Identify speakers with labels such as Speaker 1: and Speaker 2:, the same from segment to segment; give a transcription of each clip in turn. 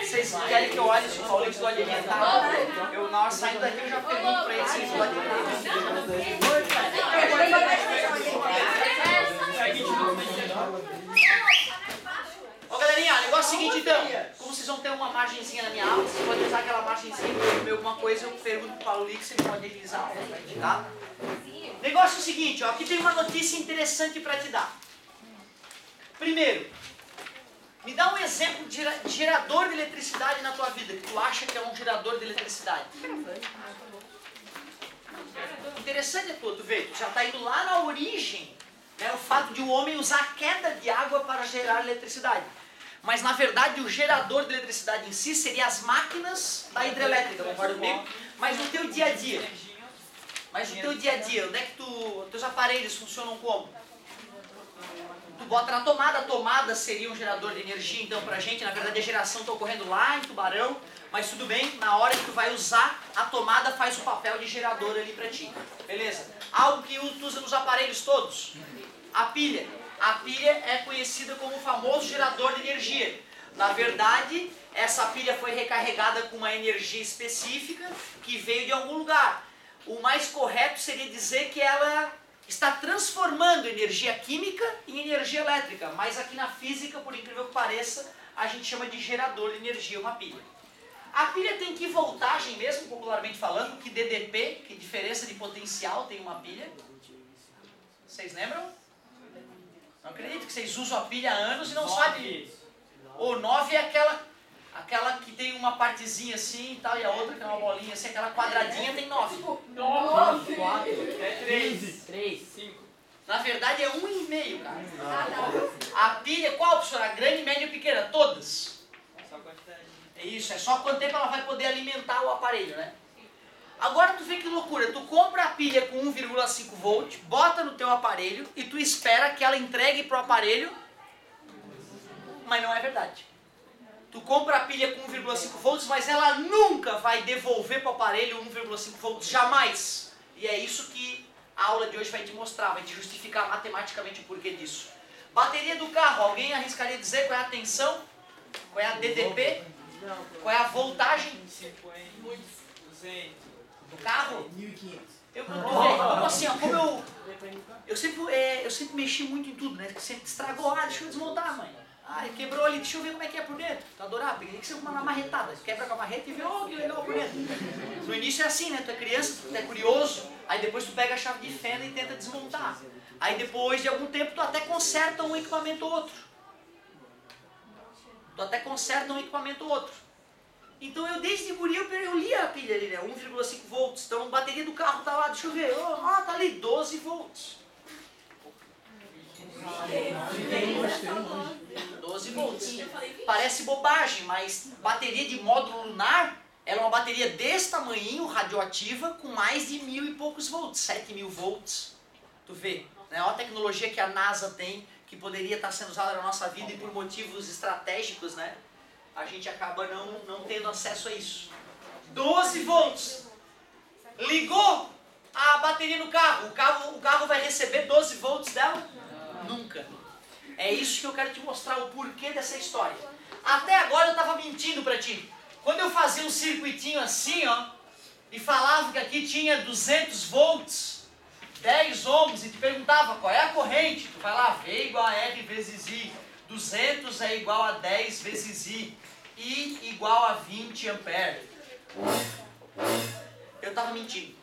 Speaker 1: Vocês querem que eu olhe se o Paulito do alimentar? Eu, na hora saindo daqui, eu já pergunto pra ele se eles podem Ô galerinha, o negócio é o seguinte então, como vocês vão ter uma margenzinha na minha aula, vocês podem usar aquela margenzinha para comer alguma coisa, eu pergunto pro Paulo que vocês podem utilizar, tá? O negócio é o seguinte, ó, aqui tem uma notícia interessante para te dar. Primeiro, me dá um exemplo de gerador de eletricidade na tua vida, que tu acha que é um gerador de eletricidade. Interessante é tu vê, tu já está indo lá na origem, né, o fato de o homem usar a queda de água para gerar eletricidade. Mas na verdade o gerador de eletricidade em si seria as máquinas da hidrelétrica, concorda comigo? Mas no teu dia a dia, onde é que teus aparelhos funcionam como? Tu bota na tomada, a tomada seria um gerador de energia então pra gente, na verdade a geração está ocorrendo lá em Tubarão, mas tudo bem, na hora que tu vai usar, a tomada faz o papel de gerador ali pra ti, beleza? Algo que tu usa nos aparelhos todos, a pilha. A pilha é conhecida como o famoso gerador de energia. Na verdade, essa pilha foi recarregada com uma energia específica que veio de algum lugar. O mais correto seria dizer que ela está transformando energia química em energia elétrica, mas aqui na física, por incrível que pareça, a gente chama de gerador de energia, uma pilha. A pilha tem que voltagem mesmo, popularmente falando, que DDP, que diferença de potencial tem uma pilha. Vocês lembram? Não acredito que vocês usam a pilha há anos e não sabem. O 9 é aquela que tem uma partezinha assim e tal, e a outra que é uma bolinha assim, aquela quadradinha tem 9.
Speaker 2: 9, 4,
Speaker 1: é
Speaker 2: 3, 5.
Speaker 1: Na verdade é 1,5, cara. A pilha, qual, professora? Grande, média e pequena? Todas.
Speaker 2: Só quantidade.
Speaker 1: É isso, é só quanto tempo ela vai poder alimentar o aparelho, né? Agora tu vê que loucura, tu compra a pilha com 1,5 volt, bota no teu aparelho e tu espera que ela entregue pro aparelho, mas não é verdade. Tu compra a pilha com 1,5 volts, mas ela nunca vai devolver pro aparelho 1,5 volts, jamais. E é isso que a aula de hoje vai te mostrar, vai te justificar matematicamente o porquê disso. Bateria do carro, alguém arriscaria dizer qual é a tensão? Qual é a DDP? Qual é a voltagem?
Speaker 2: 50, 200.
Speaker 1: Do carro?
Speaker 3: 1.500.
Speaker 1: Como assim, ó, como eu sempre mexi muito em tudo, né? Sempre estragou, deixa eu desmontar, mãe. Quebrou ali, deixa eu ver como é que é por dentro. Tu adorava, peguei que ser uma marretada. Quebra com a marreta e vê, que legal por dentro. No início é assim, né? Tu é criança, tu é curioso, aí depois tu pega a chave de fenda e tenta desmontar. Aí depois de algum tempo tu até conserta um equipamento ou outro. Então eu desde guri eu li a pilha ali, né? 1,5 volts. Então a bateria do carro tá lá, deixa eu ver. Tá ali, 12 volts. 12 volts. Parece bobagem, mas bateria de módulo lunar, ela é uma bateria desse tamanhinho, radioativa, com mais de 1.000 e poucos volts, 7.000 volts. Tu vê, né? Olha a tecnologia que a NASA tem, que poderia estar sendo usada na nossa vida e por motivos estratégicos, né? A gente acaba não tendo acesso a isso. 12 volts. Ligou a bateria no carro. O carro vai receber 12 volts dela? Nunca. É isso que eu quero te mostrar, o porquê dessa história. Até agora eu estava mentindo para ti. Quando eu fazia um circuitinho assim, ó, e falava que aqui tinha 200 volts, 10 ohms, e te perguntava qual é a corrente, tu vai lá, V igual a R vezes I. 200 é igual a 10 vezes I. I igual a 20 ampere. Eu estava mentindo.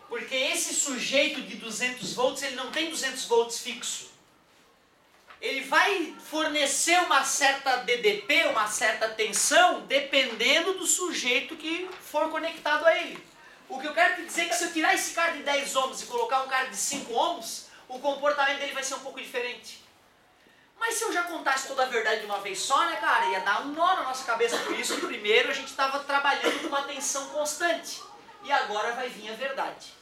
Speaker 1: Porque esse sujeito de 200 volts, ele não tem 200 volts fixo. Ele vai fornecer uma certa DDP, uma certa tensão, dependendo do sujeito que for conectado a ele. O que eu quero te dizer é que se eu tirar esse cara de 10 ohms e colocar um cara de 5 ohms, o comportamento dele vai ser um pouco diferente. Mas se eu já contasse toda a verdade de uma vez só, né, cara, ia dar um nó na nossa cabeça. Por isso, primeiro, a gente estava trabalhando com uma tensão constante. E agora vai vir a verdade.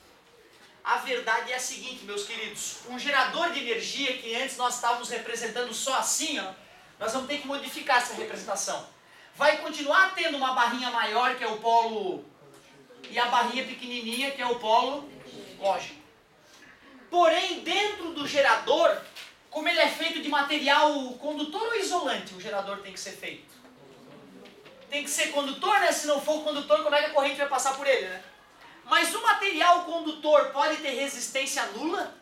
Speaker 1: A verdade é a seguinte, meus queridos. Um gerador de energia que antes nós estávamos representando só assim, ó, nós vamos ter que modificar essa representação. Vai continuar tendo uma barrinha maior, que é o polo, e a barrinha pequenininha, que é o polo lógico. Porém, dentro do gerador, como ele é feito de material condutor ou isolante, o gerador tem que ser feito? tem que ser condutor, né? Se não for condutor, como é que a corrente vai passar por ele, né? Mas o material condutor pode ter resistência nula?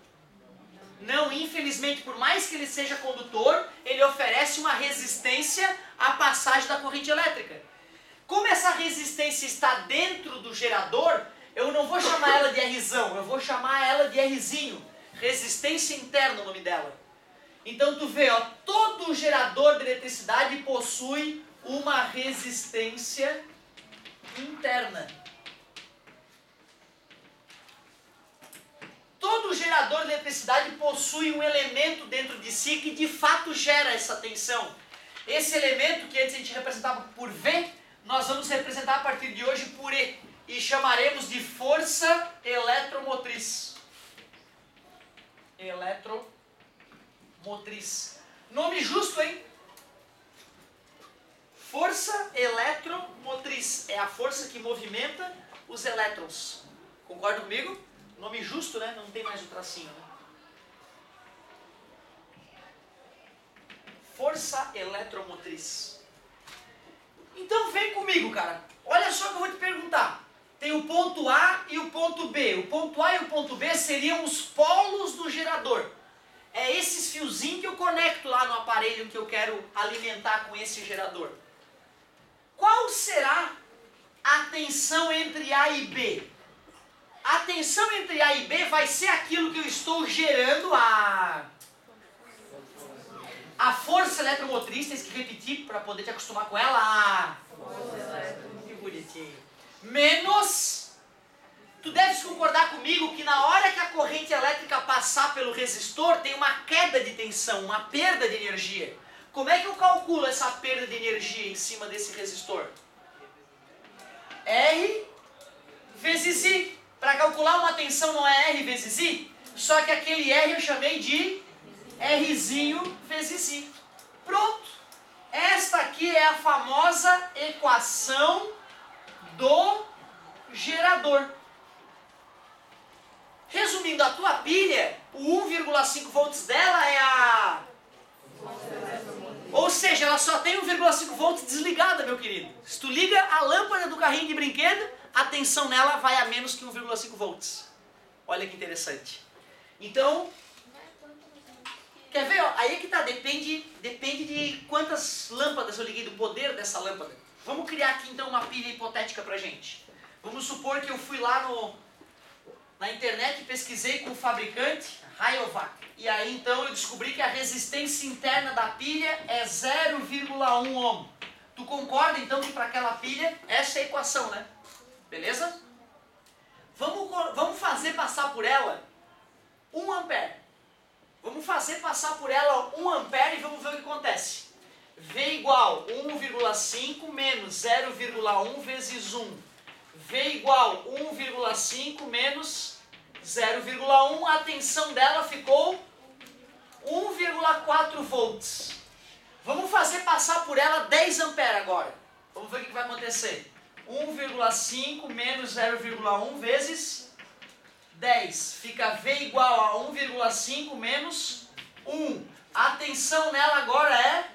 Speaker 1: Não, infelizmente, por mais que ele seja condutor, ele oferece uma resistência à passagem da corrente elétrica. Como essa resistência está dentro do gerador, eu não vou chamar ela de Rzão, eu vou chamar ela de Rzinho. Resistência interna o nome dela. Então tu vê, ó, todo gerador de eletricidade possui uma resistência interna. Todo gerador de eletricidade possui um elemento dentro de si que de fato gera essa tensão. Esse elemento, que antes a gente representava por V, nós vamos representar a partir de hoje por E. E chamaremos de força eletromotriz. Eletromotriz. Nome justo, hein? Força eletromotriz. É a força que movimenta os elétrons. Concorda comigo? Nome justo, né? Não tem mais o tracinho, né? Força eletromotriz. Então vem comigo, cara. Olha só que eu vou te perguntar. Tem o ponto A e o ponto B. O ponto A e o ponto B seriam os polos do gerador. É esses fiozinhos que eu conecto lá no aparelho que eu quero alimentar com esse gerador. Qual será a tensão entre A e B? A tensão entre A e B vai ser aquilo que eu estou gerando, a força eletromotriz, tens que repetir para poder te acostumar com ela. Que bonitinho. Menos, tu deves concordar comigo que na hora que a corrente elétrica passar pelo resistor, tem uma queda de tensão, uma perda de energia. Como é que eu calculo essa perda de energia em cima desse resistor? R vezes I. Para calcular uma tensão não é R vezes I? Só que aquele R eu chamei de Rzinho vezes I. Pronto. Esta aqui é a famosa equação do gerador. Resumindo, a tua pilha, o 1,5 volts dela é a... Ou seja, ela só tem 1,5 volts desligada, meu querido. Se tu liga a lâmpada do carrinho de brinquedo, a tensão nela vai a menos que 1,5 volts. Olha que interessante. Então, quer ver? Ó, aí é que tá, depende de quantas lâmpadas eu liguei, do poder dessa lâmpada. Vamos criar aqui então uma pilha hipotética pra gente. Vamos supor que eu fui lá na internet e pesquisei com o fabricante, Rayovac. E aí então eu descobri que a resistência interna da pilha é 0,1 ohm. Tu concorda então que para aquela pilha, essa é a equação, né? Beleza? Vamos fazer passar por ela 1 ampere. Vamos fazer passar por ela 1 ampere e vamos ver o que acontece. V igual 1,5 menos 0,1 vezes 1. V igual 1,5 menos 0,1. A tensão dela ficou 1,4 volts. Vamos fazer passar por ela 10 amperes agora. Vamos ver o que vai acontecer. 1,5 menos 0,1 vezes 10. Fica V igual a 1,5 menos 1. A tensão nela agora é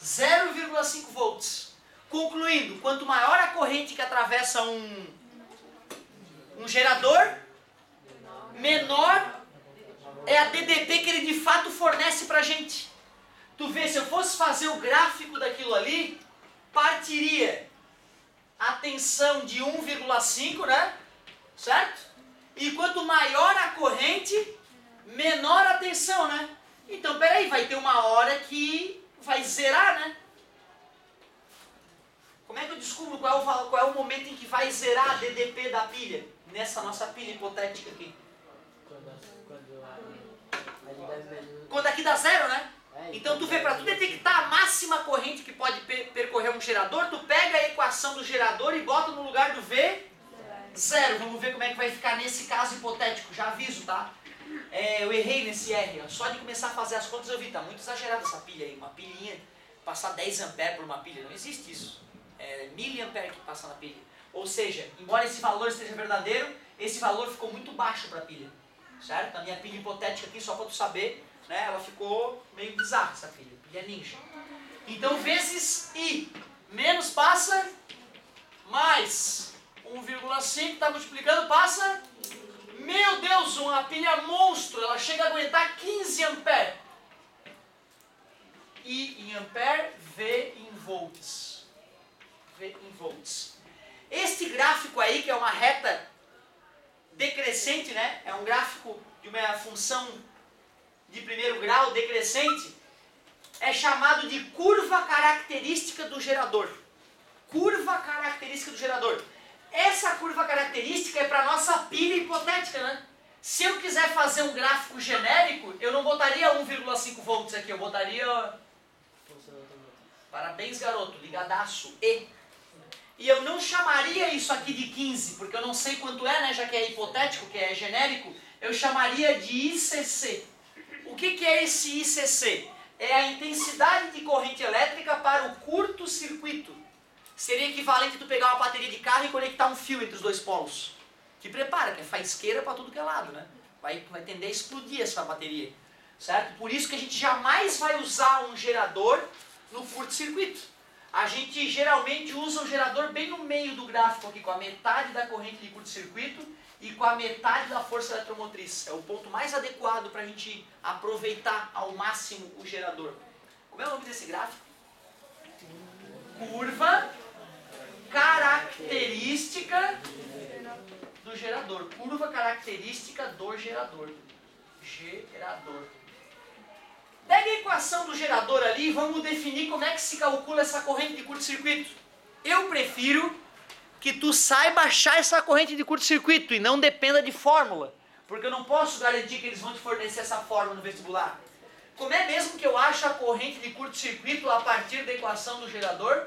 Speaker 1: 0,5 volts. Concluindo, quanto maior a corrente que atravessa um gerador, menor é a DDP que ele de fato fornece pra gente. Tu vê, se eu fosse fazer o gráfico daquilo ali, partiria a tensão de 1,5, né? Certo? E quanto maior a corrente, menor a tensão, né? Então, peraí, vai ter uma hora que vai zerar, né? Como é que eu descubro qual é o momento em que vai zerar a DDP da pilha? Nessa nossa pilha hipotética aqui. Quando aqui dá zero, né? Então tu vê, para tu detectar a máxima corrente que pode percorrer um gerador, tu pega a equação do gerador e bota no lugar do V, zero. Vamos ver como é que vai ficar nesse caso hipotético. Já aviso, tá? Eu errei nesse R. Só de começar a fazer as contas eu vi, tá muito exagerado essa pilha aí. Uma pilhinha, passar 10 amperes por uma pilha, não existe isso. É miliampere que passa na pilha. Ou seja, embora esse valor esteja verdadeiro, esse valor ficou muito baixo para a pilha. Certo? A minha pilha hipotética aqui, só para tu saber, né, ela ficou meio bizarra essa pilha. Pilha ninja. Então, vezes I. Menos passa 1,5, está multiplicando, passa... Meu Deus, uma pilha monstro, ela chega a aguentar 15 amperes. I em ampere, V em volts. V em volts. Este gráfico aí, que é uma reta decrescente, né? É um gráfico de uma função de primeiro grau decrescente, é chamado de curva característica do gerador. Curva característica do gerador. Essa curva característica é para a nossa pilha hipotética, né? Se eu quiser fazer um gráfico genérico, eu não botaria 1,5 volts aqui, eu botaria... Parabéns, garoto, ligadaço, E. E eu não chamaria isso aqui de 15, porque eu não sei quanto é, né? Já que é hipotético, que é genérico, eu chamaria de ICC. O que é esse ICC? É a intensidade de corrente elétrica para o curto-circuito. Seria equivalente a tu pegar uma bateria de carro e conectar um fio entre os dois polos. Que prepara, que é faisqueira para tudo que é lado, né? Vai tender a explodir essa bateria, certo? Por isso que a gente jamais vai usar um gerador no curto-circuito. A gente geralmente usa um gerador bem no meio do gráfico aqui, com a metade da corrente de curto-circuito e com a metade da força eletromotriz. É o ponto mais adequado para a gente aproveitar ao máximo o gerador. Como é o nome desse gráfico? Curva característica do gerador. Curva característica do gerador. Gerador. Pega a equação do gerador ali e vamos definir como é que se calcula essa corrente de curto-circuito. Eu prefiro que tu saiba achar essa corrente de curto-circuito e não dependa de fórmula. Porque eu não posso garantir que eles vão te fornecer essa fórmula no vestibular. Como é mesmo que eu acho a corrente de curto-circuito a partir da equação do gerador?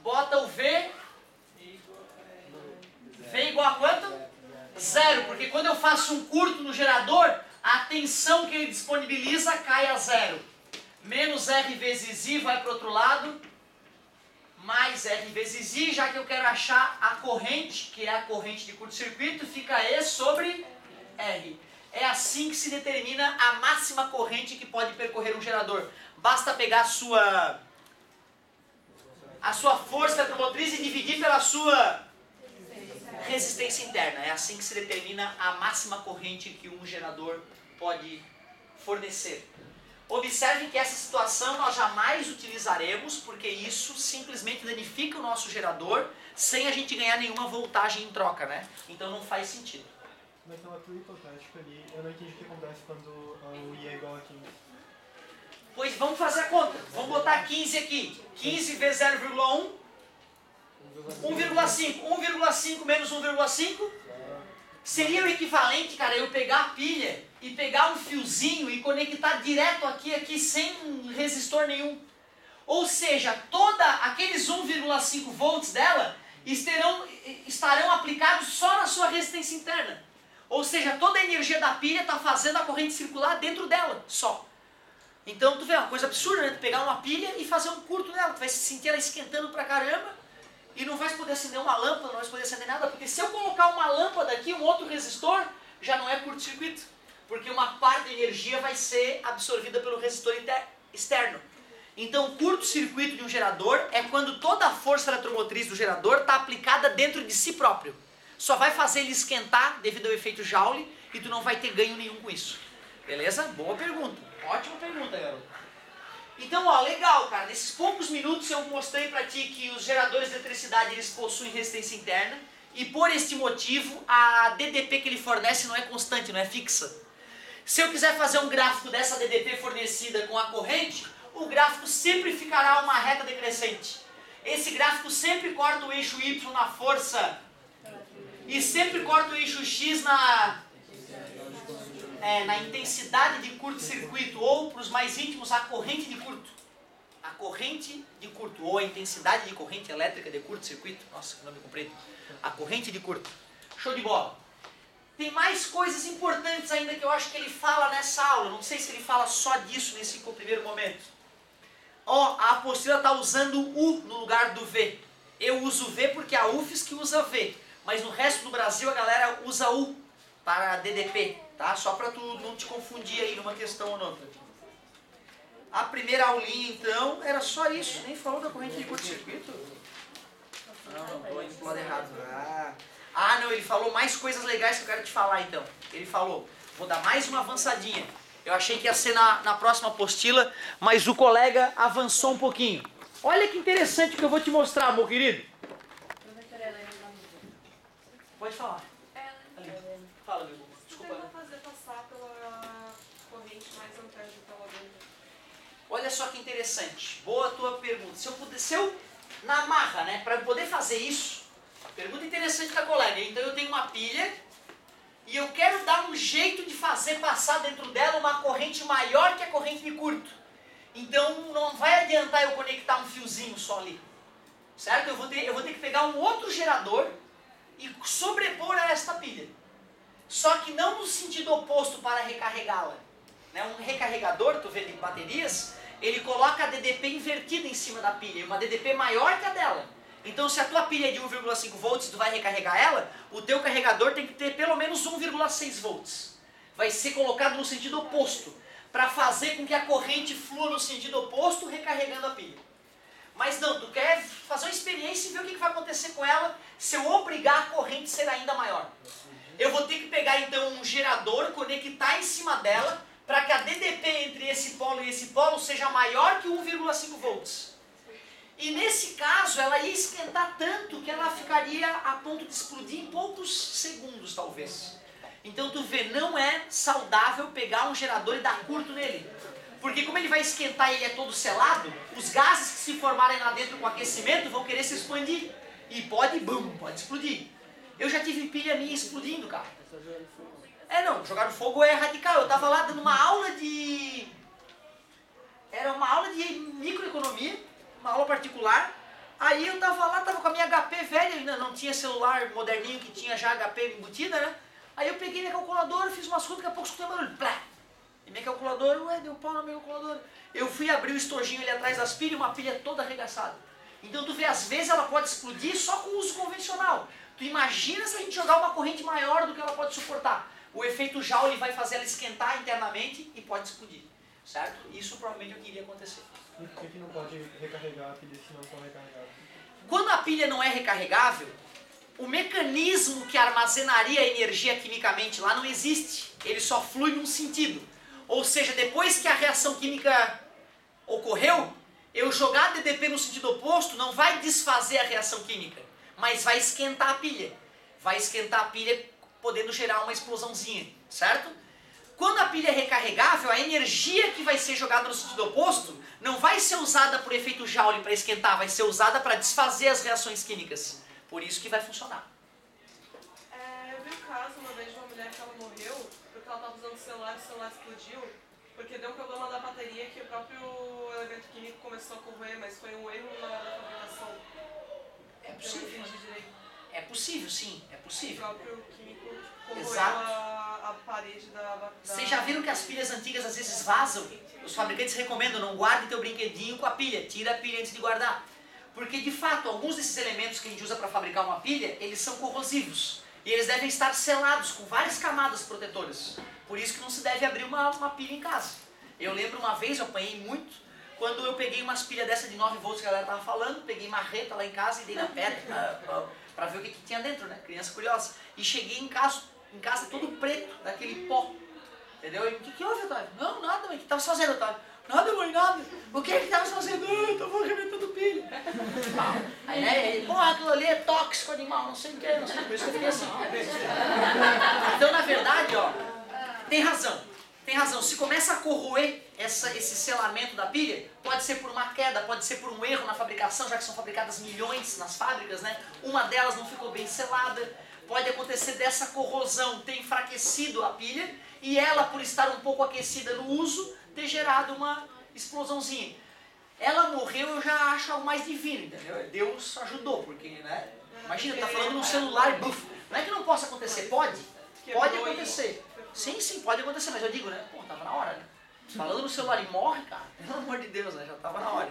Speaker 1: Bota o V. V igual a quanto? Zero, porque quando eu faço um curto no gerador, a tensão que ele disponibiliza cai a zero. Menos R vezes I vai para o outro lado, mais R vezes I, já que eu quero achar a corrente, que é a corrente de curto-circuito, fica E sobre R. É assim que se determina a máxima corrente que pode percorrer um gerador. Basta pegar a sua força eletromotriz e dividir pela sua resistência interna. É assim que se determina a máxima corrente que um gerador pode fornecer. Observem que essa situação nós jamais utilizaremos, porque isso simplesmente danifica o nosso gerador sem a gente ganhar nenhuma voltagem em troca, né? Então não faz sentido.
Speaker 3: Mas não é tudo hipotético ali. Eu não entendi o que acontece quando o I é igual a 15.
Speaker 1: Pois vamos fazer a conta. Vamos botar 15 aqui. 15 vezes 0,1. 1,5. 1,5 menos 1,5 seria o equivalente, cara, eu pegar a pilha e pegar um fiozinho e conectar direto aqui sem resistor nenhum. Ou seja, aqueles 1,5 volts dela estarão aplicados só na sua resistência interna. Ou seja, toda a energia da pilha está fazendo a corrente circular dentro dela, só. Então, tu vê, é uma coisa absurda, né? Tu pegar uma pilha e fazer um curto nela. Tu vai sentir ela esquentando pra caramba e não vai poder acender uma lâmpada, não vai poder acender nada. Porque se eu colocar uma lâmpada aqui, um outro resistor, já não é curto-circuito. Porque uma parte da energia vai ser absorvida pelo resistor externo. Então, o curto-circuito de um gerador é quando toda a força eletromotriz do gerador está aplicada dentro de si próprio. Só vai fazer ele esquentar devido ao efeito Joule e tu não vai ter ganho nenhum com isso. Beleza? Boa pergunta. Ótima pergunta, garoto. Então, ó, legal, cara. Nesses poucos minutos eu mostrei pra ti que os geradores de eletricidade eles possuem resistência interna e por este motivo a DDP que ele fornece não é constante, não é fixa. Se eu quiser fazer um gráfico dessa DDP fornecida com a corrente, o gráfico sempre ficará uma reta decrescente. Esse gráfico sempre corta o eixo Y na força e sempre corta o eixo X na intensidade de curto-circuito, ou para os mais íntimos, a corrente de curto. A corrente de curto, ou a intensidade de corrente elétrica de curto-circuito. Nossa, que nome comprido. A corrente de curto. Show de bola. Tem mais coisas importantes ainda que eu acho que ele fala nessa aula. Não sei se ele fala só disso nesse primeiro momento. Ó, a apostila está usando U no lugar do V. Eu uso V porque a UFSC que usa V. Mas no resto do Brasil a galera usa U para DDP, tá? Só para tu não te confundir aí numa questão ou noutra. A primeira aulinha, então, era só isso. Nem falou da corrente de curto-circuito. Não, tô indo pro lado errado. Não, ele falou mais coisas legais que eu quero te falar então. Ele falou, vou dar mais uma avançadinha. Eu achei que ia ser na próxima apostila, mas o colega avançou um pouquinho. Olha que interessante que eu vou te mostrar, meu querido. Pode falar. Fala, meu. Desculpa.
Speaker 4: Você fazer passar pela corrente mais amperada pela dentro.
Speaker 1: Olha só que interessante. Boa tua pergunta. Se eu na marra, né, para poder fazer isso, pergunta interessante da colega. Então eu tenho uma pilha e eu quero dar um jeito de fazer passar dentro dela uma corrente maior que a corrente de curto. Então não vai adiantar eu conectar um fiozinho só ali. Certo? Eu vou ter que pegar um outro gerador e sobrepor a esta pilha. Só que não no sentido oposto para recarregá-la. Né? Um recarregador, tu vê de baterias, ele coloca a DDP invertida em cima da pilha, uma DDP maior que a dela. Então se a tua pilha é de 1,5 volts e tu vai recarregar ela, o teu carregador tem que ter pelo menos 1,6 volts. Vai ser colocado no sentido oposto, para fazer com que a corrente flua no sentido oposto, recarregando a pilha. Mas não, tu quer fazer uma experiência e ver o que vai acontecer com ela se eu obrigar a corrente a ser ainda maior. Eu vou ter que pegar então um gerador, conectar em cima dela, para que a DDP entre esse polo e esse polo seja maior que 1,5 volts. E nesse caso ela ia esquentar tanto que ela ficaria a ponto de explodir em poucos segundos talvez. Então tu vê, não é saudável pegar um gerador e dar curto nele. Porque como ele vai esquentar e ele é todo selado, os gases que se formarem lá dentro com aquecimento vão querer se expandir. E pode explodir. Eu já tive pilha minha explodindo, cara. Não, jogar no fogo é radical. Eu tava lá dando uma aula de... Era uma aula de microeconomia, uma aula particular. Aí eu tava lá, tava com a minha HP velha, ainda não tinha celular moderninho que tinha já HP embutida, né? Aí eu peguei minha calculadora, fiz umas contas, daqui a pouco escutei um barulho, plá! E minha calculadora, deu pau na minha calculadora. Eu fui abrir o estojinho ali atrás das pilhas, uma pilha toda arregaçada. Então tu vê, às vezes ela pode explodir só com uso convencional. Tu imagina se a gente jogar uma corrente maior do que ela pode suportar. O efeito Joule vai fazer ela esquentar internamente e pode explodir. Certo? Isso provavelmente eu queria acontecer.
Speaker 3: E por que não pode recarregar a pilha se não for recarregada?
Speaker 1: Quando a pilha não é recarregável, o mecanismo que armazenaria a energia quimicamente lá não existe. Ele só flui num sentido. Ou seja, depois que a reação química ocorreu, eu jogar a DDP no sentido oposto não vai desfazer a reação química, mas vai esquentar a pilha. Vai esquentar a pilha, podendo gerar uma explosãozinha, certo? Quando a pilha é recarregável, a energia que vai ser jogada no sentido oposto não vai ser usada por efeito Joule para esquentar, vai ser usada para desfazer as reações químicas. Por isso que vai funcionar.
Speaker 4: Eu vi um caso uma vez de uma mulher que ela morreu porque ela estava usando o celular explodiu, porque deu um problema da bateria que o próprio elemento químico começou a corroer, mas foi um erro na hora da fabricação.
Speaker 1: É possível.
Speaker 4: Eu não entendi direito.
Speaker 1: É possível, sim, é
Speaker 4: O
Speaker 1: possível.
Speaker 4: próprio químico corroeu
Speaker 1: Exato.
Speaker 4: a parede da...
Speaker 1: Vocês já viram que as pilhas antigas às vezes vazam? Os fabricantes recomendam, não guarde teu brinquedinho com a pilha, tira a pilha antes de guardar. Porque de fato, alguns desses elementos que a gente usa para fabricar uma pilha, eles são corrosivos. E eles devem estar selados com várias camadas protetoras. Por isso que não se deve abrir uma pilha em casa. Eu lembro uma vez, eu apanhei muito, quando eu peguei umas pilhas dessa de 9 volts que a galera estava falando, peguei marreta lá em casa e dei na pedra para ver o que tinha dentro, né? Criança curiosa. E cheguei em casa todo preto, daquele pó. Entendeu? E o que houve, Otávio? Não, nada, mãe. O que estavas fazendo, Otávio? Nada, mãe, nada. O que estavas fazendo? Eu estava arrebentando pilha. Aí, né? Pô, aquilo ali é tóxico, animal, não sei o que, não sei. Por isso que eu fiquei assim. Então, na verdade, ó, tem razão. Tem razão. Se começa a corroer esse selamento da pilha, pode ser por uma queda, pode ser por um erro na fabricação, já que são fabricadas milhões nas fábricas, né? Uma delas não ficou bem selada. Pode acontecer dessa corrosão ter enfraquecido a pilha e ela, por estar um pouco aquecida no uso, ter gerado uma explosãozinha. Ela morreu, eu já acho algo mais divino, entendeu? Deus ajudou, porque, né? Imagina, tá falando num celular, buf. Não é que não possa acontecer, pode. Pode acontecer. Sim, pode acontecer, mas eu digo, né? Pô, tava na hora, né? Falando no celular e morre, cara, pelo amor de Deus, né? Já tava na hora.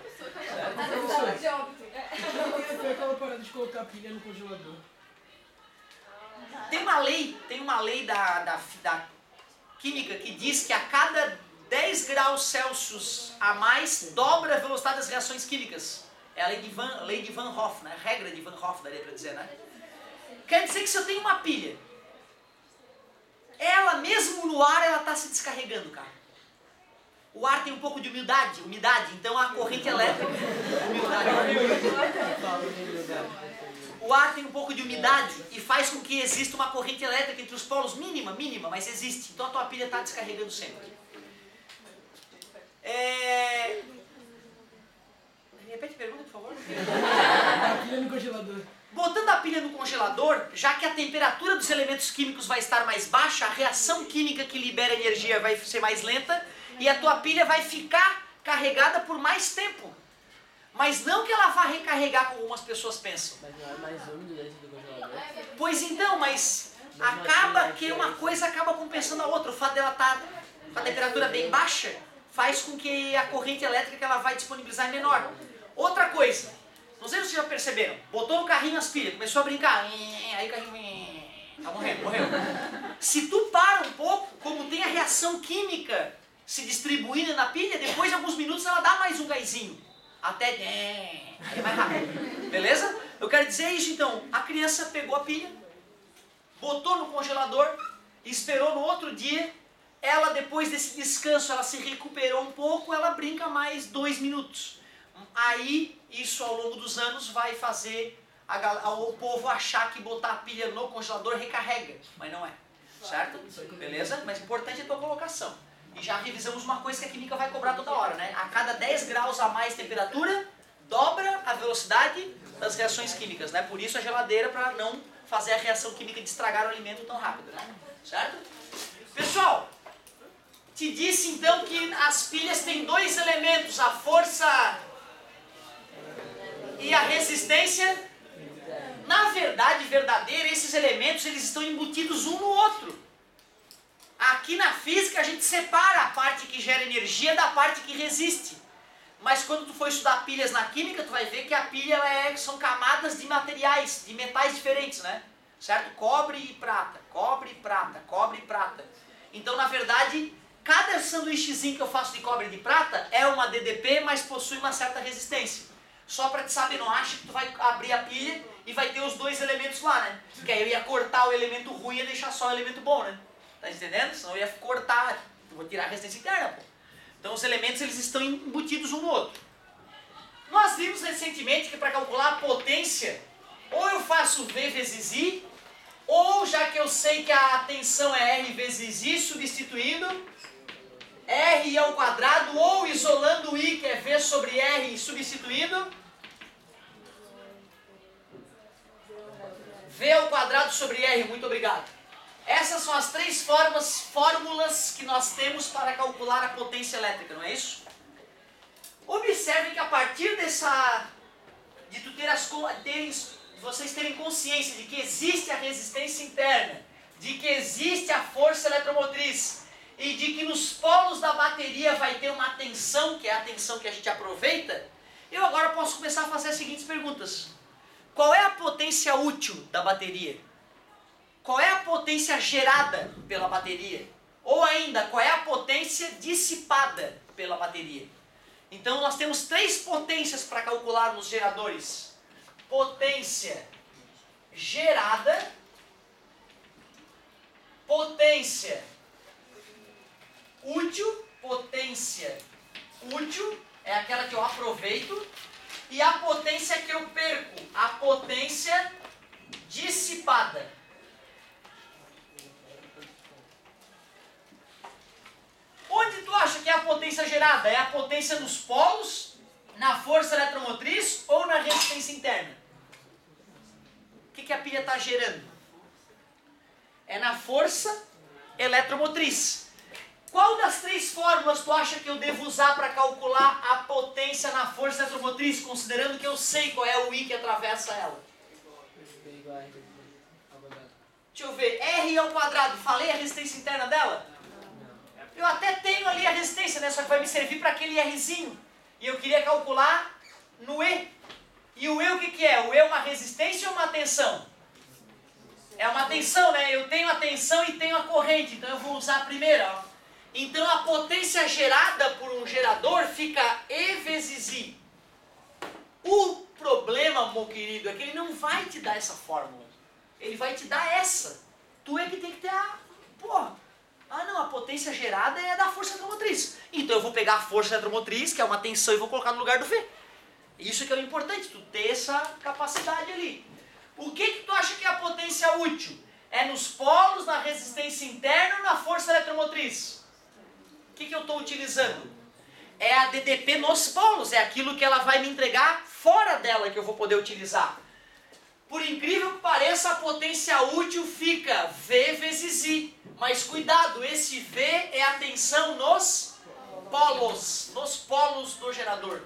Speaker 5: Foi aquela parada de colocar a pilha no congelador.
Speaker 1: Tem uma lei da química que diz que a cada 10 graus Celsius a mais dobra a velocidade das reações químicas. É a lei de Van Hoff, né? Regra de Van Hoff, daria para dizer, né? Quer dizer que se eu tenho uma pilha, ela mesmo no ar, ela está se descarregando, cara. O ar tem um pouco de umidade, então a corrente elétrica... O ar tem um pouco de umidade e faz com que exista uma corrente elétrica entre os polos, mínima, mas existe. Então a tua pilha está descarregando sempre. Repete a pergunta, por favor.
Speaker 5: A pilha no congelador.
Speaker 1: Botando a pilha no congelador, já que a temperatura dos elementos químicos vai estar mais baixa, a reação química que libera energia vai ser mais lenta e a tua pilha vai ficar carregada por mais tempo. Mas não que ela vá recarregar como algumas pessoas pensam.
Speaker 2: Mas não é mais úmido dentro do congelador?
Speaker 1: Pois então, mas acaba que uma coisa acaba compensando a outra. O fato dela estar com a temperatura bem baixa faz com que a corrente elétrica que ela vai disponibilizar é menor. Outra coisa, não sei se vocês já perceberam, botou no carrinho as pilhas, começou a brincar, aí o carrinho tá morreu. Se tu para um pouco, como tem a reação química se distribuindo na pilha, depois de alguns minutos ela dá mais um gásinho. Até aí é mais rápido. Beleza? Eu quero dizer isso então. A criança pegou a pilha, botou no congelador, esperou no outro dia. Ela, depois desse descanso, ela se recuperou um pouco, ela brinca mais 2 minutos. Aí, isso ao longo dos anos vai fazer o povo achar que botar a pilha no congelador recarrega. Mas não é. Certo? Beleza? Mas importante é a tua colocação. E já revisamos uma coisa que a química vai cobrar toda hora, né? A cada 10 graus a mais temperatura, dobra a velocidade das reações químicas, né? Por isso a geladeira, para não fazer a reação química de estragar o alimento tão rápido, né? Certo? Pessoal, te disse então que as pilhas têm 2 elementos, a força e a resistência. Na verdade verdadeira, esses elementos eles estão embutidos um no outro. Aqui na física a gente separa a parte que gera energia da parte que resiste. Mas quando tu for estudar pilhas na química, tu vai ver que a pilha são camadas de materiais, de metais diferentes, né? Certo? Cobre e prata, cobre e prata, cobre e prata. Então, na verdade, cada sanduíchezinho que eu faço de cobre e de prata é uma DDP, mas possui uma certa resistência. Só para te saber, não acha que tu vai abrir a pilha e vai ter os 2 elementos lá, né? Porque aí eu ia cortar o elemento ruim e deixar só o elemento bom, né? Tá entendendo? Senão eu ia cortar, eu vou tirar a resistência interna, pô. Então os elementos eles estão embutidos um no outro. Nós vimos recentemente que para calcular a potência, ou eu faço V vezes I, ou já que eu sei que a tensão é R vezes I, substituindo R ao quadrado, ou isolando I, que é V sobre R, e substituindo V ao quadrado sobre R, muito obrigado. Essas são as 3 fórmulas que nós temos para calcular a potência elétrica, não é isso? Observe que a partir vocês terem consciência de que existe a resistência interna, de que existe a força eletromotriz e de que nos polos da bateria vai ter uma tensão, que é a tensão que a gente aproveita, eu agora posso começar a fazer as seguintes perguntas. Qual é a potência útil da bateria? Qual é a potência gerada pela bateria? Ou ainda, qual é a potência dissipada pela bateria? Então nós temos 3 potências para calcular nos geradores. Potência gerada, potência útil é aquela que eu aproveito, e a potência que eu perco, a potência dissipada. Onde tu acha que é a potência gerada? É a potência nos polos, na força eletromotriz ou na resistência interna? O que a pilha está gerando? É na força eletromotriz. Qual das 3 fórmulas tu acha que eu devo usar para calcular a potência na força eletromotriz, considerando que eu sei qual é o I que atravessa ela? Deixa eu ver, R ao quadrado, falei a resistência interna dela? Eu até tenho ali a resistência, né? Só que vai me servir para aquele Rzinho. E eu queria calcular no E. E o E o que é? O E é uma resistência ou uma tensão? É uma tensão, né? Eu tenho a tensão e tenho a corrente. Então eu vou usar a primeira, ó. Então a potência gerada por um gerador fica E vezes I. O meu querido, é que ele não vai te dar essa fórmula. Ele vai te dar essa. Tu é que tem que ter a... Porra. Ah não, a potência gerada é da força eletromotriz. Então eu vou pegar a força eletromotriz, que é uma tensão, e vou colocar no lugar do V. Isso que é o importante, tu ter essa capacidade ali. O que tu acha que é a potência útil? É nos polos, na resistência interna ou na força eletromotriz? O que eu estou utilizando? É a DDP nos polos, é aquilo que ela vai me entregar fora dela que eu vou poder utilizar. Por incrível que pareça, a potência útil fica V vezes I. Mas cuidado, esse V é a tensão nos polos do gerador.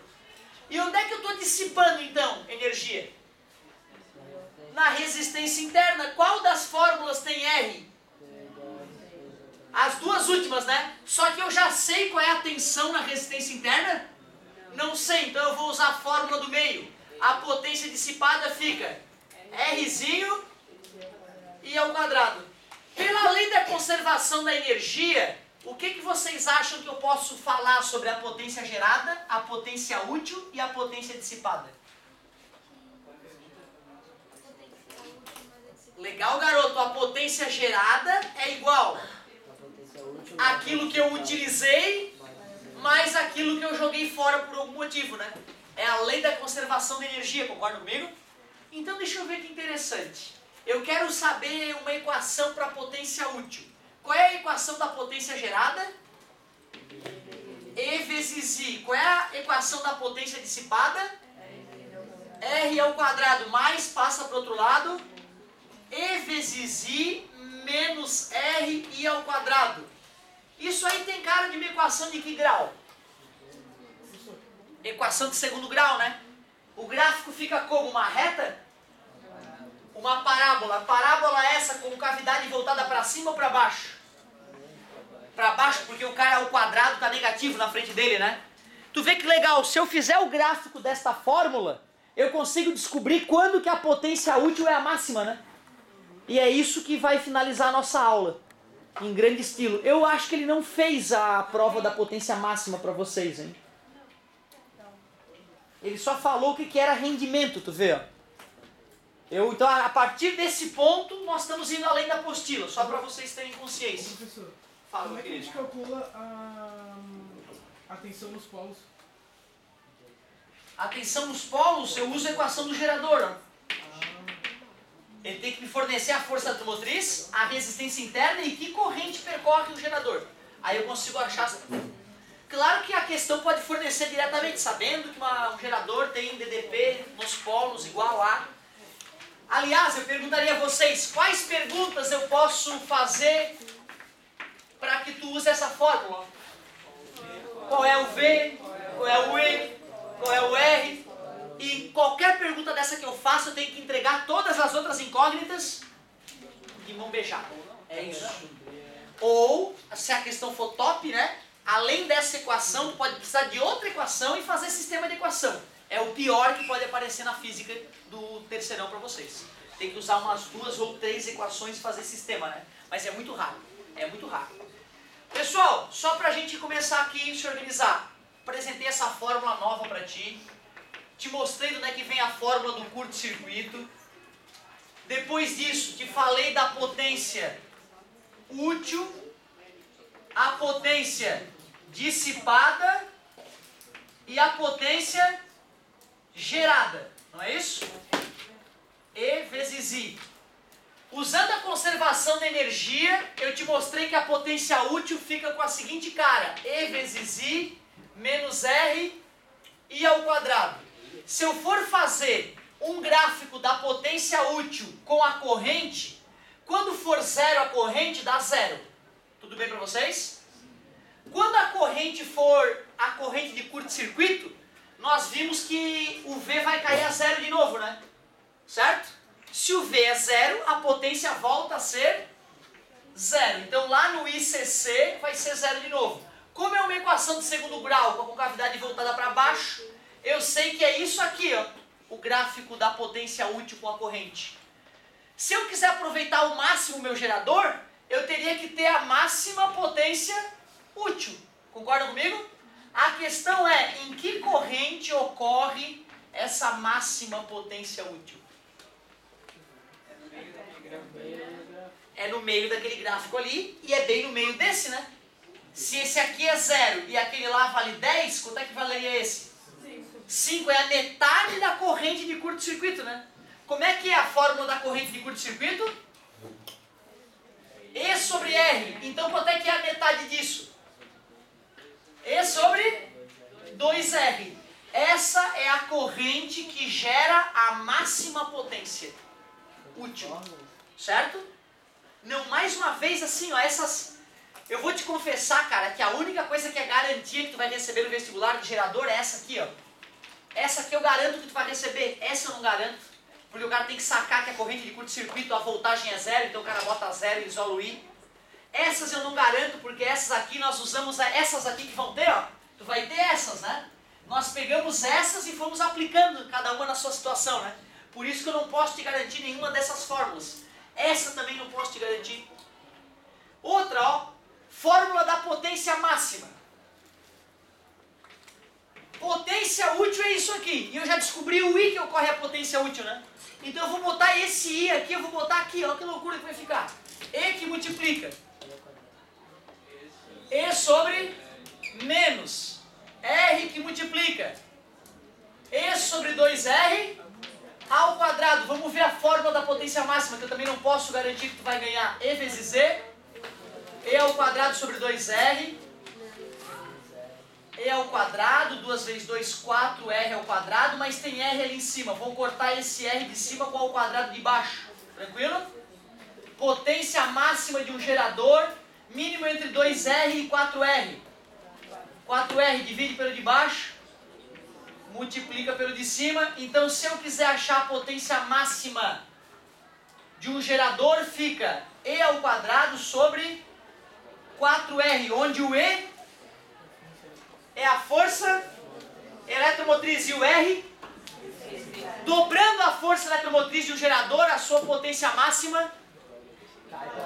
Speaker 1: E onde é que eu estou dissipando então energia? Na resistência interna. Qual das fórmulas tem R? As duas últimas, né? Só que eu já sei qual é a tensão na resistência interna? Não sei, então eu vou usar a fórmula do meio. A potência dissipada fica Rzinho e ao quadrado. Pela lei da conservação da energia, o que vocês acham que eu posso falar sobre a potência gerada, a potência útil e a potência dissipada? Legal, garoto. A potência gerada é igual àquilo que eu utilizei mais aquilo que eu joguei fora por algum motivo, né? É a lei da conservação da energia, concorda comigo? Então deixa eu ver que interessante. Eu quero saber uma equação para a potência útil. Qual é a equação da potência gerada? E vezes I. Qual é a equação da potência dissipada? R ao quadrado mais passa para o outro lado. E vezes I menos R I ao quadrado. Isso aí tem cara de uma equação de que grau? Equação de segundo grau, né? O gráfico fica como uma reta? Uma parábola. Parábola essa com cavidade voltada para cima ou para baixo? Para baixo, porque o quadrado está negativo na frente dele, né? Tu vê que legal, se eu fizer o gráfico desta fórmula, eu consigo descobrir quando que a potência útil é a máxima, né? E é isso que vai finalizar a nossa aula, em grande estilo. Eu acho que ele não fez a prova da potência máxima para vocês, hein? Ele só falou o que era rendimento, tu vê, ó. Então, a partir desse ponto, nós estamos indo além da apostila, só para vocês terem consciência.
Speaker 5: Professor,
Speaker 1: Fala,
Speaker 5: como
Speaker 1: meu
Speaker 5: é que a gente
Speaker 1: querido.
Speaker 5: calcula a tensão nos polos?
Speaker 1: A tensão nos polos, eu uso a equação do gerador, ó. Ele tem que me fornecer a força automotriz, a resistência interna e que corrente percorre o gerador. Aí eu consigo achar... Claro que a questão pode fornecer diretamente, sabendo que um gerador tem DDP nos polos igual a... Aliás, eu perguntaria a vocês, quais perguntas eu posso fazer para que tu use essa fórmula? Qual é o V? Qual é o E? Qual é o R? E qualquer pergunta dessa que eu faço, eu tenho que entregar todas as outras incógnitas de mão beijada. É isso. Ou, se a questão for top, né? Além dessa equação, tu pode precisar de outra equação e fazer sistema de equação. É o pior que pode aparecer na física do terceirão para vocês. Tem que usar umas 2 ou 3 equações e fazer sistema, né? Mas é muito raro. É muito raro. Pessoal, só para a gente começar aqui e se organizar. Apresentei essa fórmula nova para ti. Te mostrei de onde é que vem a fórmula do curto-circuito. Depois disso, te falei da potência útil, a potência dissipada e a potência gerada. Não é isso? E vezes I. Usando a conservação da energia, eu te mostrei que a potência útil fica com a seguinte cara. E vezes I menos R I ao quadrado. Se eu for fazer um gráfico da potência útil com a corrente, quando for zero a corrente, dá zero. Tudo bem para vocês? Quando a corrente for a corrente de curto-circuito, nós vimos que o V vai cair a zero de novo, né? Certo? Se o V é zero, a potência volta a ser zero. Então lá no ICC vai ser zero de novo. Como é uma equação de segundo grau com a concavidade voltada para baixo, eu sei que é isso aqui, ó, o gráfico da potência útil com a corrente. Se eu quiser aproveitar ao máximo o meu gerador, eu teria que ter a máxima potência útil. Concordam comigo? A questão é em que corrente ocorre essa máxima potência útil? É no meio daquele gráfico ali e é bem no meio desse, né? Se esse aqui é 0 e aquele lá vale 10, quanto é que valeria esse? 5 é a metade da corrente de curto-circuito, né? Como é que é a fórmula da corrente de curto-circuito? E sobre R. Então quanto é que é a metade disso? E sobre 2R. Essa é a corrente que gera a máxima potência útil. Certo? Não, mais uma vez assim, ó, essas... Eu vou te confessar, cara, que a única coisa que é garantia que tu vai receber no vestibular de gerador é essa aqui, ó. Essa aqui eu garanto que tu vai receber, essa eu não garanto. Porque o cara tem que sacar que a corrente de curto-circuito, a voltagem é 0, então o cara bota 0 e isola o I. Essas eu não garanto, porque essas aqui nós usamos, essas aqui que vão ter, ó. Tu vai ter essas, né? Nós pegamos essas e fomos aplicando cada uma na sua situação, né? Por isso que eu não posso te garantir nenhuma dessas fórmulas. Essa também não posso te garantir. Outra, ó. Fórmula da potência máxima. Potência útil é isso aqui. E eu já descobri o I que ocorre a potência útil, né? Então eu vou botar esse I aqui, eu vou botar aqui, ó, que loucura que vai ficar. E que multiplica. E sobre menos. R que multiplica. E sobre 2R ao quadrado. Vamos ver a fórmula da potência máxima, que eu também não posso garantir que tu vai ganhar. E vezes Z. E ao quadrado sobre 2R. E ao quadrado, 2 vezes 2, 4R ao quadrado, mas tem R ali em cima. Vamos cortar esse R de cima com o quadrado de baixo. Tranquilo? Potência máxima de um gerador, mínimo entre 2R e 4R. 4R divide pelo de baixo, multiplica pelo de cima. Então, se eu quiser achar a potência máxima de um gerador, fica E ao quadrado sobre 4R, onde o E é a força eletromotriz e o R, dobrando a força eletromotriz de um gerador, a sua potência máxima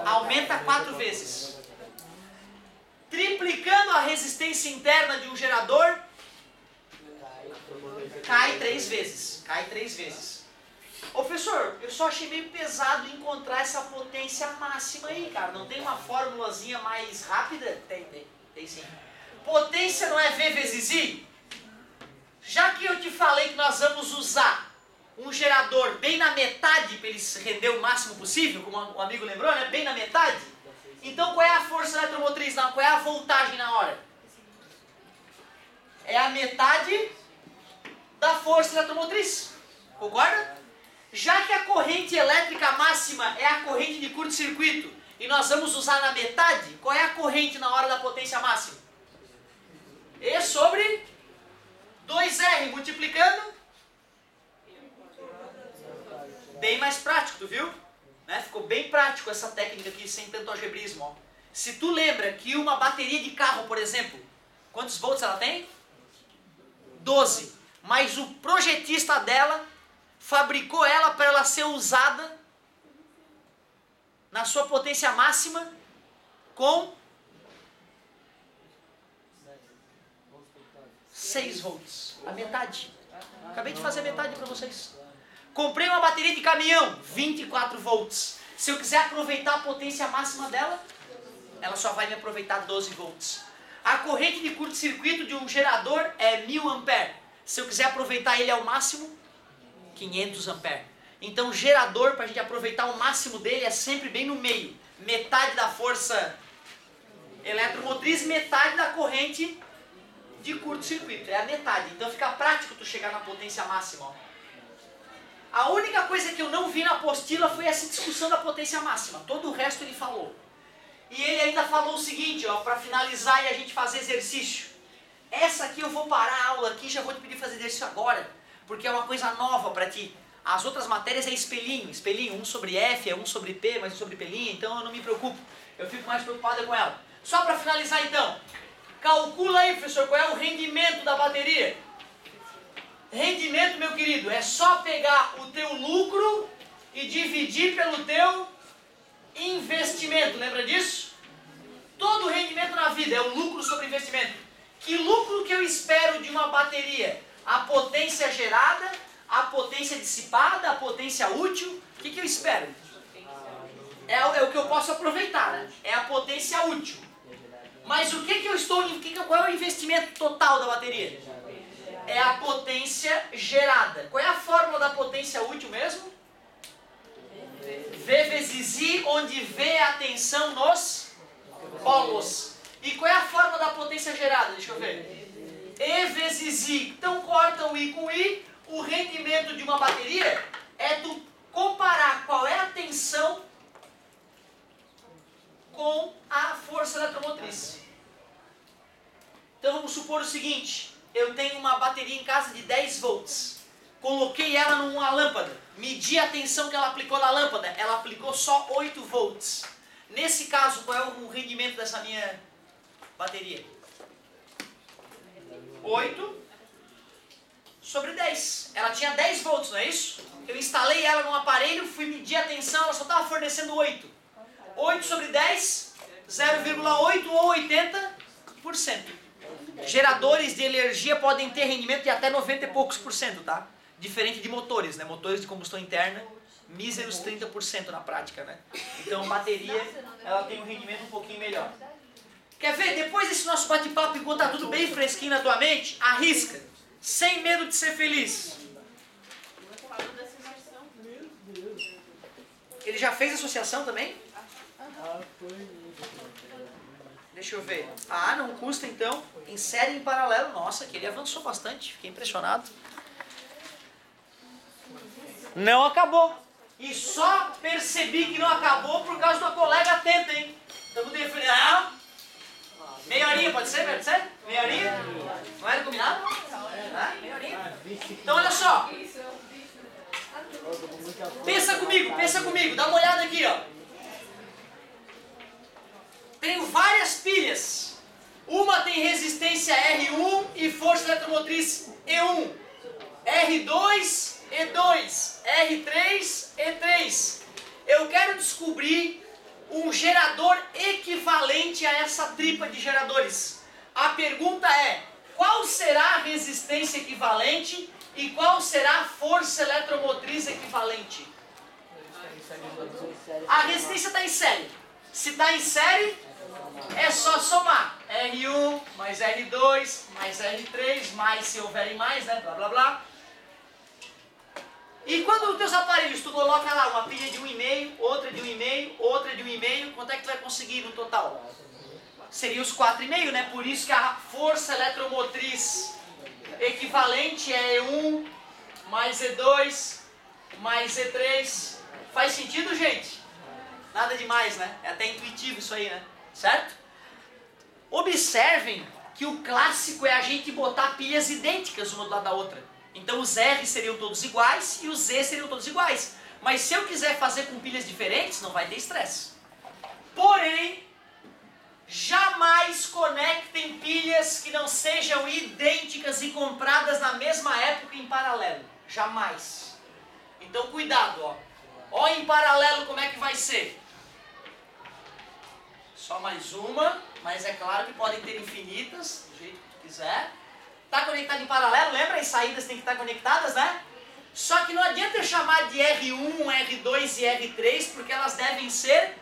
Speaker 1: aumenta 4 vezes. Triplicando a resistência interna de um gerador, cai 3 vezes. Cai 3 vezes. Ô professor, eu só achei meio pesado encontrar essa potência máxima aí, cara. Não tem uma formulazinha mais rápida? Tem sim. Potência não é V vezes I? Já que eu te falei que nós vamos usar um gerador bem na metade para ele render o máximo possível, como o amigo lembrou, né? Bem na metade. Então qual é a força eletromotriz? Não, qual é a voltagem na hora? É a metade da força eletromotriz. Concorda? Já que a corrente elétrica máxima é a corrente de curto-circuito e nós vamos usar na metade, qual é a corrente na hora da potência máxima? E sobre 2R, multiplicando. Bem mais prático, tu viu? Né? Ficou bem prático essa técnica aqui, sem tanto algebrismo. Ó. Se tu lembra que uma bateria de carro, por exemplo, quantos volts ela tem? 12. Mas o projetista dela fabricou ela para ela ser usada na sua potência máxima com 6 volts. A metade. Acabei de fazer a metade para vocês. Comprei uma bateria de caminhão, 24 volts. Se eu quiser aproveitar a potência máxima dela, ela só vai me aproveitar 12 volts. A corrente de curto-circuito de um gerador é 1000 amperes. Se eu quiser aproveitar ele ao máximo, 500 amperes. Então, gerador, para a gente aproveitar o máximo dele, é sempre bem no meio. Metade da força eletromotriz, metade da corrente de curto-circuito. É a metade. Então, fica prático tu chegar na potência máxima. Ó. A única coisa que eu não vi na apostila foi essa discussão da potência máxima. Todo o resto ele falou. E ele ainda falou o seguinte, ó, para finalizar e a gente fazer exercício. Essa aqui eu vou parar a aula aqui, já vou te pedir fazer exercício agora, porque é uma coisa nova para ti. As outras matérias é espelhinho, 1 sobre F, é 1 sobre P, mais 1 sobre P', então eu não me preocupo. Eu fico mais preocupado com ela. Só para finalizar então, calcula aí, professor, qual é o rendimento da bateria. Rendimento, meu querido, é só pegar o teu lucro e dividir pelo teu investimento. Lembra disso? Todo rendimento na vida é o lucro sobre investimento. Que lucro que eu espero de uma bateria? A potência gerada potência dissipada, a potência útil? O que eu espero? É o que eu posso aproveitar, né? É a potência útil. Mas o que eu estou... Qual é o investimento total da bateria? É a potência gerada. Qual é a fórmula da potência útil mesmo? V vezes I, onde V é a tensão nos polos. E qual é a fórmula da potência gerada? Deixa eu ver. E vezes I. Então corta o I com I. O rendimento de uma bateria é tu comparar qual é a tensão com a força eletromotriz. Então vamos supor o seguinte. Eu tenho uma bateria em casa de 10 volts. Coloquei ela numa lâmpada. Medi a tensão que ela aplicou na lâmpada. Ela aplicou só 8 volts. Nesse caso, qual é o rendimento dessa minha bateria? 8 sobre 10. Ela tinha 10 volts, não é isso? Eu instalei ela num aparelho, fui medir a tensão, ela só estava fornecendo 8. 8 sobre 10, 0,8 ou 80%. Geradores de energia podem ter rendimento de até 90 e poucos por cento, tá? Diferente de motores, né? Motores de combustão interna, míseros 30% na prática, né? Então, bateria, ela tem um rendimento um pouquinho melhor. Quer ver? Depois desse nosso bate-papo, enquanto tá tudo bem fresquinho na tua mente, arrisca. Sem medo de ser feliz. Ele já fez associação também? Deixa eu ver. Ah, não custa então. Insere em paralelo. Nossa, que ele avançou bastante. Fiquei impressionado. Não acabou. E só percebi que não acabou por causa da colega atenta, hein? Estamos defendendo. Ah, meia horinha, pode ser? Pode ser? Meia horinha? Não era combinado? Ah, meia horinha. Então olha só. Pensa comigo. Dá uma olhada aqui, ó. Tenho várias pilhas. Uma tem resistência R1 e força eletromotriz E1. R2, E2. R3, E3. Eu quero descobrir um gerador equivalente a essa tripa de geradores. A pergunta é, qual será a resistência equivalente e qual será a força eletromotriz equivalente? A resistência está em série. Se está em série, é só somar. R1 mais R2 mais R3, mais se houverem mais, né? Blá blá blá. E quando os teus aparelhos, tu coloca lá uma pilha de 1,5, outra de 1,5, outra de 1,5, quanto é que tu vai conseguir no total? Seria os 4,5, né? Por isso que a força eletromotriz equivalente é E1 mais E2 mais E3. Faz sentido, gente? Nada demais, né? É até intuitivo isso aí, né? Certo? Observem que o clássico é a gente botar pilhas idênticas uma do lado da outra. Então os R seriam todos iguais e os Z seriam todos iguais. Mas se eu quiser fazer com pilhas diferentes, não vai ter estresse. Porém, jamais conectem pilhas que não sejam idênticas e compradas na mesma época em paralelo. Jamais. Então cuidado, ó. Ó em paralelo como é que vai ser. Só mais uma, mas é claro que podem ter infinitas, do jeito que tu quiser. Está conectado em paralelo, lembra? As saídas têm que estar conectadas, né? Só que não adianta eu chamar de R1, R2 e R3, porque elas devem ser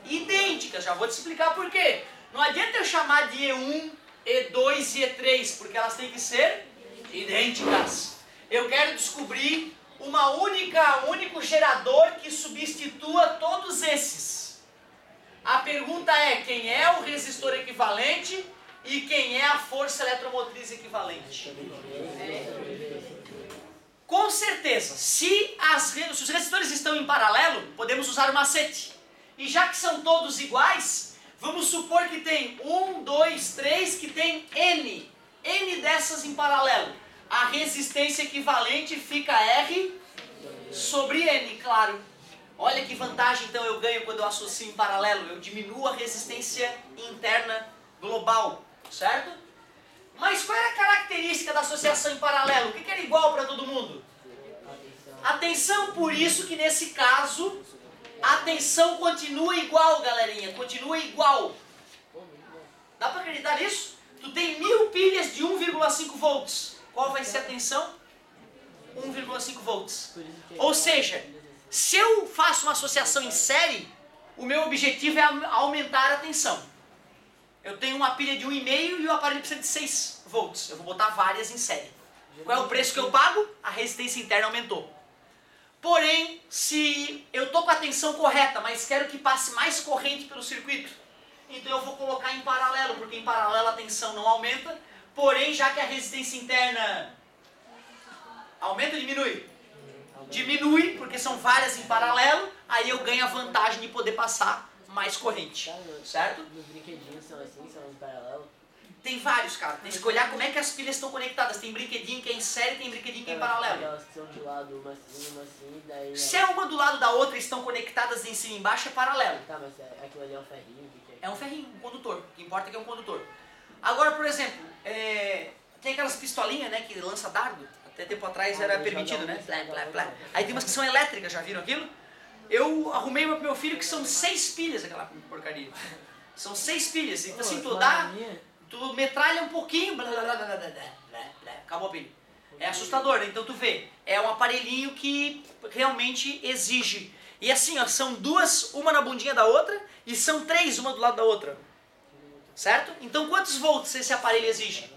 Speaker 1: idênticas. Já vou te explicar por quê. Não adianta eu chamar de E1, E2 e E3, porque elas têm que ser idênticas. Eu quero descobrir um único gerador que substitua todos esses. A pergunta é, quem é o resistor equivalente e quem é a força eletromotriz equivalente? Com certeza, se os resistores estão em paralelo, podemos usar o macete. E já que são todos iguais, vamos supor que tem 1, 2, 3, que tem N. N dessas em paralelo. A resistência equivalente fica R sobre N, claro. Olha que vantagem então eu ganho quando eu associo em paralelo. Eu diminuo a resistência interna global, certo? Mas qual era a característica da associação em paralelo? O que era igual para todo mundo? A tensão, por isso que nesse caso, a tensão continua igual, galerinha. Continua igual. Dá para acreditar nisso? Tu tem 1000 pilhas de 1,5 volts. Qual vai ser a tensão? 1,5 volts.
Speaker 2: Por isso que
Speaker 1: Ou seja, se eu faço uma associação em série, o meu objetivo é aumentar a tensão. Eu tenho uma pilha de 1,5 e o aparelho precisa de 6 volts. Eu vou botar várias em série. Qual é o preço que eu pago? A resistência interna aumentou. Porém, se eu estou com a tensão correta, mas quero que passe mais corrente pelo circuito, então eu vou colocar em paralelo, porque em paralelo a tensão não aumenta. Porém, já que a resistência interna aumenta ou diminui? Diminui, porque são várias em paralelo, aí eu ganho a vantagem de poder passar mais corrente, certo?
Speaker 2: Nos brinquedinhos são assim, são em paralelo.
Speaker 1: Tem vários, cara. Tem que olhar como é que as pilhas estão conectadas. Tem brinquedinho que é em série, tem brinquedinho que é em paralelo.
Speaker 2: Elas que são de lado, uma assim, daí...
Speaker 1: Se é uma do lado da outra e estão conectadas em cima e embaixo, é paralelo.
Speaker 2: Tá, mas aquilo ali é um ferrinho? O que é?
Speaker 1: É um ferrinho, um condutor. O que importa é que é um condutor. Agora, por exemplo, tem aquelas pistolinhas, né, que lança dardo. Até tempo atrás era permitido, né? Plá, plá, plá. Aí tem umas que são elétricas, já viram aquilo? Eu arrumei uma pro meu filho que são 6 pilhas, aquela porcaria. São 6 pilhas. Então, assim, tu metralha um pouquinho, blá, blá, blá, blá, blá, blá, blá, acabou a pilha. É assustador, né? Então tu vê, é um aparelhinho que realmente exige. E assim, ó, são duas, uma na bundinha da outra, e são 3, uma do lado da outra. Certo? Então quantos volts esse aparelho exige?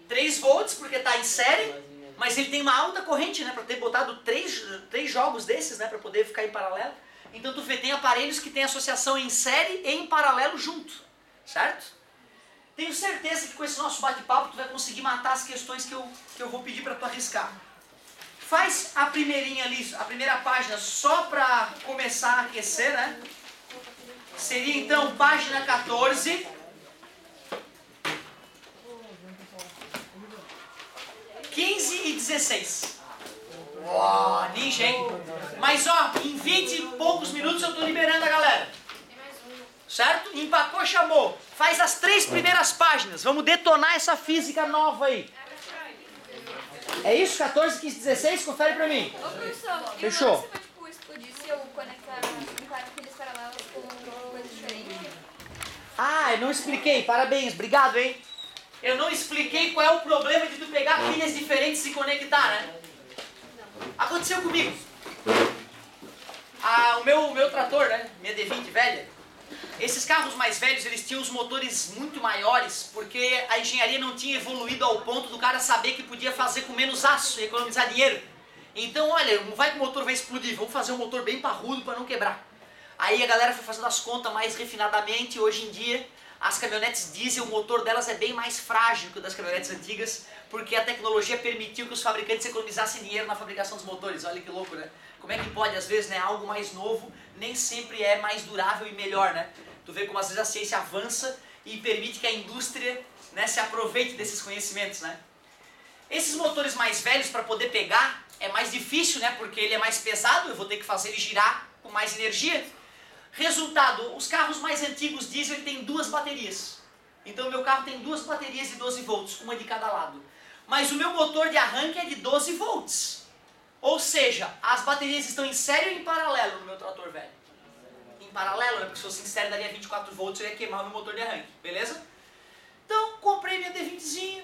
Speaker 1: 3 volts, porque está em série, mas ele tem uma alta corrente, né? Para ter botado 3 jogos desses, né? Para poder ficar em paralelo. Então tu vê, tem aparelhos que tem associação em série e em paralelo junto. Certo? Tenho certeza que com esse nosso bate-papo tu vai conseguir matar as questões que eu vou pedir para tu arriscar. Faz a primeirinha ali, a primeira página, só para começar a aquecer, né? Seria então página 14. 15 e 16. Uau, ninja, hein? Mas ó, em 20 e poucos minutos eu tô liberando a galera. Certo? Empacou, chamou. Faz as 3 primeiras páginas. Vamos detonar essa física nova aí. É isso? 14, 15, 16? Confere pra mim.
Speaker 6: Ô, professor,
Speaker 1: Fechou.
Speaker 6: E você vai, tipo, explodir se eu conectar pilhas paralelas com coisas diferentes?
Speaker 1: Ah, eu não expliquei. Parabéns. Obrigado, hein? Eu não expliquei qual é o problema de tu pegar pilhas diferentes e se conectar, né? Aconteceu comigo. O meu trator, né? Minha D20 velha. Esses carros mais velhos, eles tinham os motores muito maiores, porque a engenharia não tinha evoluído ao ponto do cara saber que podia fazer com menos aço e economizar dinheiro. Então, olha, não vai que o motor vai explodir, vamos fazer um motor bem parrudo para não quebrar. Aí a galera foi fazendo as contas mais refinadamente, hoje em dia as caminhonetes diesel, o motor delas é bem mais frágil que o das caminhonetes antigas, porque a tecnologia permitiu que os fabricantes economizassem dinheiro na fabricação dos motores. Olha que louco, né? Como é que pode, às vezes, né, algo mais novo nem sempre é mais durável e melhor, né? Tu vê como às vezes a ciência avança e permite que a indústria, né, se aproveite desses conhecimentos, né? Esses motores mais velhos, para poder pegar, é mais difícil, né? Porque ele é mais pesado, eu vou ter que fazer ele girar com mais energia. Resultado, os carros mais antigos diesel ele tem 2 baterias. Então o meu carro tem 2 baterias de 12 volts, uma de cada lado. Mas o meu motor de arranque é de 12 volts. Ou seja, as baterias estão em série ou em paralelo no meu trator velho? Em paralelo, né? Porque se fosse em série daria 24 volts, eu ia queimar o meu motor de arranque, beleza? Então, comprei minha D20zinha,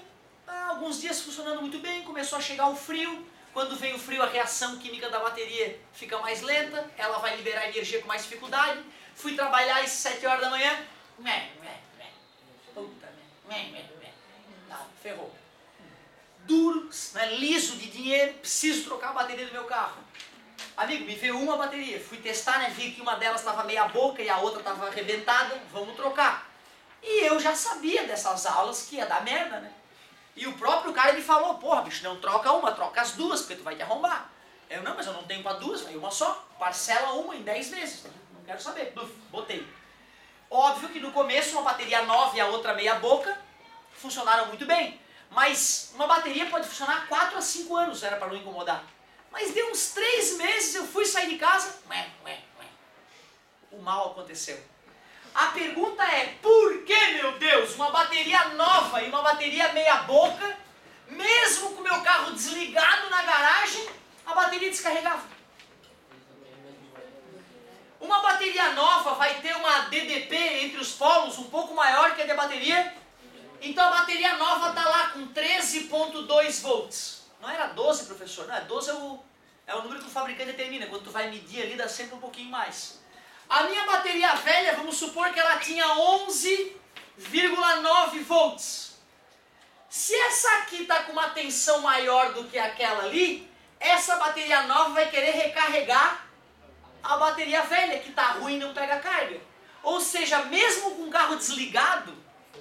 Speaker 1: alguns dias funcionando muito bem, começou a chegar o frio. Quando vem o frio, a reação química da bateria fica mais lenta, ela vai liberar energia com mais dificuldade. Fui trabalhar às 7 horas da manhã, puta, não, ferrou. Duro, né, liso de dinheiro, preciso trocar a bateria do meu carro. Amigo, me veio uma bateria, fui testar, né, vi que uma delas estava meia boca e a outra estava arrebentada, vamos trocar. E eu já sabia dessas aulas que ia dar merda, né? E o próprio cara me falou, porra, bicho, não troca uma, troca as 2, porque tu vai te arrombar. Eu, não, mas eu não tenho para 2, vai uma só, parcela uma em 10 vezes, não quero saber, botei. Óbvio que no começo uma bateria nova e a outra meia boca funcionaram muito bem. Mas uma bateria pode funcionar 4 a 5 anos, era para não incomodar. Mas deu uns 3 meses, eu fui sair de casa, o mal aconteceu. A pergunta é, por que, meu Deus, uma bateria nova e uma bateria meia boca, mesmo com o meu carro desligado na garagem, a bateria descarregava? Uma bateria nova vai ter uma DDP entre os polos um pouco maior que a da bateria. Então a bateria nova está lá com 13.2 volts. Não era 12, professor? Não, 12 é o número que o fabricante determina. Quando tu vai medir ali, dá sempre um pouquinho mais. A minha bateria velha, vamos supor que ela tinha 11,9 volts. Se essa aqui está com uma tensão maior do que aquela ali, essa bateria nova vai querer recarregar a bateria velha, que está ruim e não pega carga. Ou seja, mesmo com o carro desligado,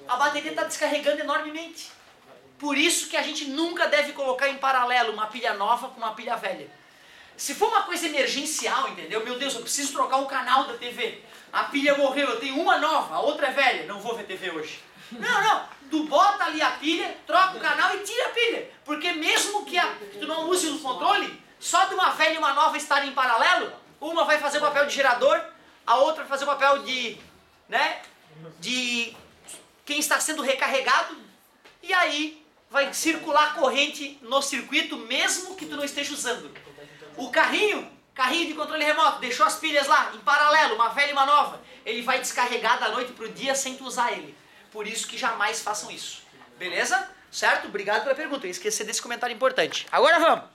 Speaker 1: a bateria está descarregando enormemente. Por isso que a gente nunca deve colocar em paralelo uma pilha nova com uma pilha velha. Se for uma coisa emergencial, entendeu? Meu Deus, eu preciso trocar o canal da TV. A pilha morreu, eu tenho uma nova, a outra é velha. Não vou ver TV hoje. Não. Tu bota ali a pilha, troca o canal e tira a pilha. Porque mesmo que tu não use o controle, só de uma velha e uma nova estarem em paralelo, uma vai fazer o papel de gerador, a outra vai fazer o papel de quem está sendo recarregado, e aí vai circular corrente no circuito mesmo que tu não esteja usando. O carrinho de controle remoto, deixou as pilhas lá, em paralelo, uma velha e uma nova, ele vai descarregar da noite para o dia sem tu usar ele. Por isso que jamais façam isso. Beleza? Certo? Obrigado pela pergunta. Eu esqueci desse comentário importante. Agora vamos.